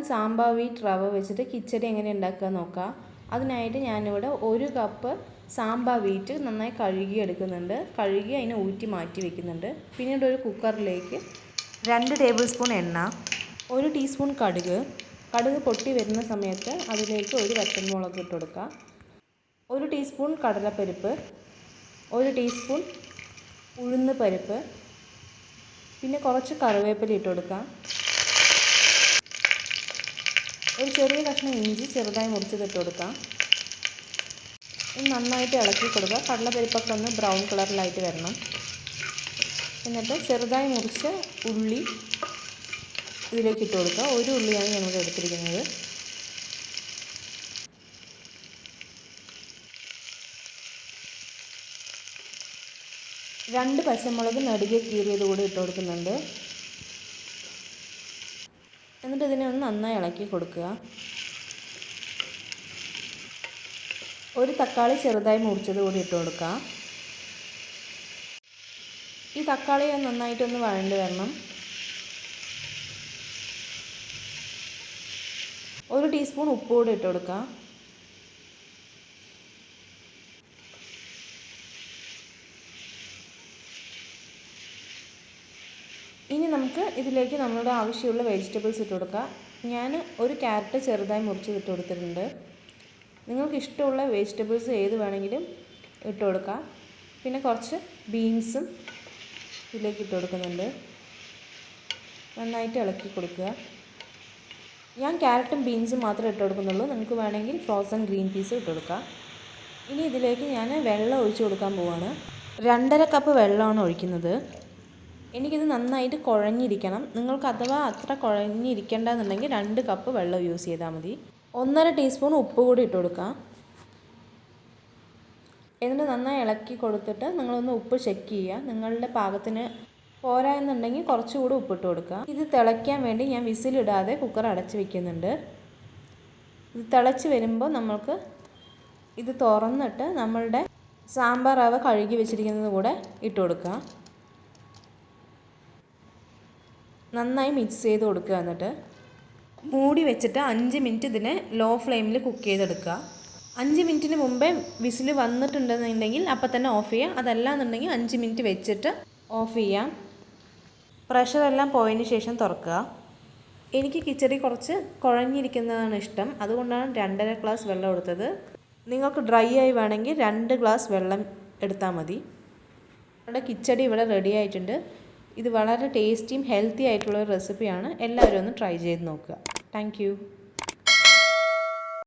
സാമ്പ വീറ്റ് റവ വെച്ചിട്ട് കിച്ചടി എങ്ങനെ ഉണ്ടാക്കുക നോക്കാം. അതിനായിട്ട് ഞാനിവിടെ 1 കപ്പ് സാമ്പ വീറ്റ് നന്നായി കഴുകി എടുക്കുന്നുണ്ട്. കഴുകി അതിനെ ഊറ്റി മാറ്റി വെക്കുന്നുണ്ട്. പിന്നീട് ഒരു കുക്കറിലേക്ക് 2 ടേബിൾ സ്പൂൺ എണ്ണ, 1 ടീസ്പൂൺ കടുക് പൊട്ടി വരുന്ന സമയത്ത് അതിലേക്ക് ഒരു വറ്റൽമുളക് ഇട്ട് കൊടുക്കുക. 1 ടീസ്പൂൺ കടലപ്പരിപ്പ്, 1 ടീസ്പൂൺ ഉഴുന്ന് പരിപ്പ്, പിന്നെ കുറച്ച് കറിവേപ്പില ഇട്ട് കൊടുക്കുക. ഒരു ചെറിയ കഷ്ണം ഇഞ്ചി ചെറുതായി മുറിച്ചിട്ട് കൊടുക്കുക. നന്നായിട്ട് ഇളക്കി കൊടുക്കുക. കടലപ്പരിപ്പൊക്കെ ഒന്ന് ബ്രൗൺ കളറിലായിട്ട് വരണം. എന്നിട്ട് ചെറുതായി മുറിച്ച ഉള്ളി ഇതിലേക്ക് ഇട്ട് കൊടുക്കുക. 1 ഉള്ളിയാണ് ഞങ്ങൾ എടുത്തിരിക്കുന്നത്. രണ്ട് പച്ചമുളക് നടുകെ കീറിയത് കൂടി ഇട്ട് കൊടുക്കുന്നുണ്ട്. എന്നിട്ട് ഇതിനെ ഒന്ന് നന്നായി ഇളക്കി കൊടുക്കുക. ഒരു തക്കാളി ചെറുതായി മുറിച്ചത് കൂടി ഇട്ട് കൊടുക്കുക. ഈ തക്കാളി നന്നായിട്ടൊന്ന് വഴണ്ട് വരണം. 1 ടീസ്പൂൺ ഉപ്പ് കൂടി ഇട്ട് കൊടുക്കുക. ഇനി നമുക്ക് ഇതിലേക്ക് നമ്മുടെ ആവശ്യമുള്ള വെജിറ്റബിൾസ് ഇട്ട് കൊടുക്കാം. ഞാൻ ഒരു ക്യാരറ്റ് ചെറുതായി മുറിച്ച് ഇട്ട് കൊടുത്തിട്ടുണ്ട്. നിങ്ങൾക്ക് ഇഷ്ടമുള്ള വെജിറ്റബിൾസ് ഏത് വേണമെങ്കിലും ഇട്ട് കൊടുക്കാം. പിന്നെ കുറച്ച് ബീൻസും ഇതിലേക്ക് ഇട്ട് കൊടുക്കുന്നുണ്ട്. നന്നായിട്ട് ഇളക്കി കൊടുക്കുക. ഞാൻ ക്യാരറ്റും ബീൻസും മാത്രമേ ഇട്ട് കൊടുക്കുന്നുള്ളൂ. നിങ്ങൾക്ക് വേണമെങ്കിൽ ഫ്രോസൺ ഗ്രീൻ പീസ് ഇട്ട് കൊടുക്കാം. ഇനി ഇതിലേക്ക് ഞാൻ വെള്ളം ഒഴിച്ച് കൊടുക്കാൻ പോവാണ്. 2.5 കപ്പ് വെള്ളമാണ് ഒഴിക്കുന്നത്. എനിക്കിത് നന്നായിട്ട് കുഴഞ്ഞിരിക്കണം. നിങ്ങൾക്ക് അഥവാ അത്ര കുഴഞ്ഞിരിക്കേണ്ടെന്നുണ്ടെങ്കിൽ 2 കപ്പ് വെള്ളം യൂസ് ചെയ്താൽ മതി. 1.5 ടീസ്പൂൺ ഉപ്പ് കൂടി ഇട്ട് കൊടുക്കാം. എന്നിട്ട് നന്നായി ഇളക്കി കൊടുത്തിട്ട് നിങ്ങളൊന്ന് ഉപ്പ് ചെക്ക് ചെയ്യുക. നിങ്ങളുടെ പാകത്തിന് പോരാ എന്നുണ്ടെങ്കിൽ കുറച്ചുകൂടി ഉപ്പിട്ട് കൊടുക്കുക. ഇത് തിളയ്ക്കാൻ വേണ്ടി ഞാൻ വിസിലിടാതെ കുക്കർ അടച്ച് വയ്ക്കുന്നുണ്ട്. ഇത് തിളച്ച് വരുമ്പോൾ നമ്മൾക്ക് ഇത് തുറന്നിട്ട് നമ്മളുടെ സാമ്പാർ റവ കഴുകി വെച്ചിരിക്കുന്നത് കൂടെ ഇട്ട് കൊടുക്കുക. നന്നായി മിക്സ് ചെയ്ത് കൊടുക്കുക. എന്നിട്ട് മൂടി വെച്ചിട്ട് 5 മിനിറ്റ് ഇതിനെ ലോ ഫ്ലെയിമിൽ കുക്ക് ചെയ്തെടുക്കുക. 5 മിനിറ്റിന് മുമ്പേ വിസിൽ വന്നിട്ടുണ്ടെന്നുണ്ടെങ്കിൽ അപ്പം തന്നെ ഓഫ് ചെയ്യുക. അതല്ല എന്നുണ്ടെങ്കിൽ 5 മിനിറ്റ് വെച്ചിട്ട് ഓഫ് ചെയ്യാം. പ്രഷറെല്ലാം പോയതിന് ശേഷം തുറക്കുക. എനിക്ക് കിച്ചടി കുറച്ച് കുഴഞ്ഞിരിക്കുന്നതാണ് ഇഷ്ടം. അതുകൊണ്ടാണ് 2.5 ഗ്ലാസ് വെള്ളം എടുത്തത്. നിങ്ങൾക്ക് ഡ്രൈ ആയി വേണമെങ്കിൽ 2 ഗ്ലാസ് വെള്ളം എടുത്താൽ മതി. നമ്മുടെ കിച്ചടി ഇവിടെ റെഡി ആയിട്ടുണ്ട്. ഇത് വളരെ ടേസ്റ്റിയും ഹെൽത്തി ആയിട്ടുള്ള ഒരു റെസിപ്പിയാണ്. എല്ലാവരും ഒന്ന് ട്രൈ ചെയ്ത് നോക്കുക. താങ്ക്